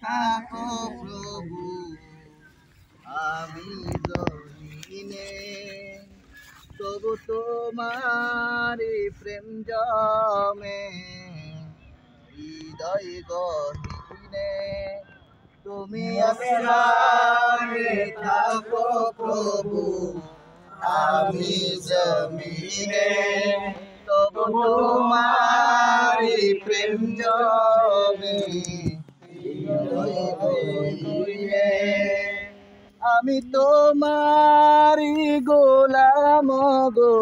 থাকো প্রভু আমি জমিনে, তবু তোমারি প্রেম জমে হৃদয় গহীনে। তুমি আসমানে থাকো প্রভু আমি জমিনে, তবু তোমারি প্রেম জমে হৃদয় গহীনে। আমি তোমারি গোলাম গো,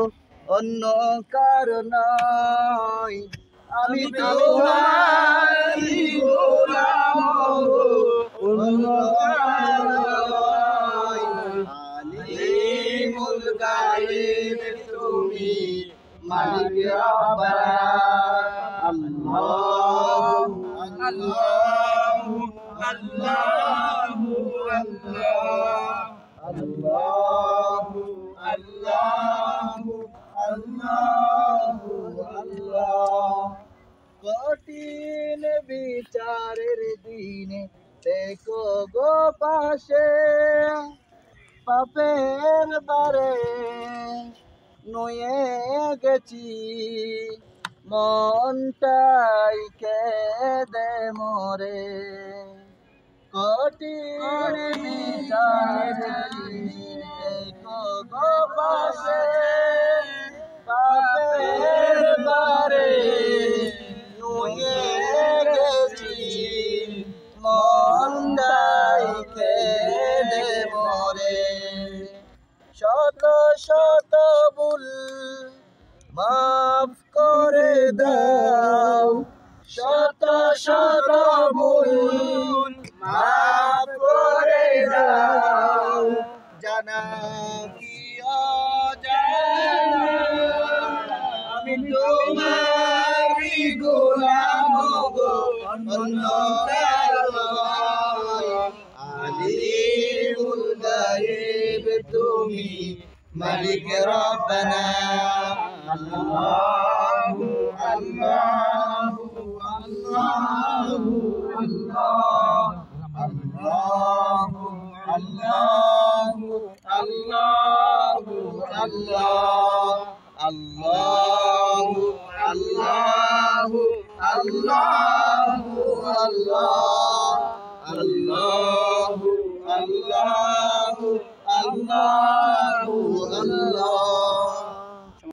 অন্য কারণ নয়। আমি তোমারি গোলাম গো, অন্য কারণ নয়। আলিমুল গায়েব তুমি, মালিক রব্বানা। আল্লাহু আল্লাহু আল্লাহু আল্লাহু আল্লাহু আল্লাহু আল্লাহ। কঠিন বিচারের দিনে দেখো গো পাশে, পাপের বারে নুয়ে গেছি, মনটাই কেঁদে মরে। কঠিন বিচারের দিনে দেখো গো পাশে, পাপের বারে নুয়ে গেছি, মনটাই কেঁদে মরে। শত শত ভুল মাফ করে দাও, শত শত ভুল মাফ করে দাও। জানা কি অজানা আমি তোমারি গোলাম গো, অন্য কারো নয়। আলিমুল গায়েব তুমি, মালিক রব্বানা। আল্লাহ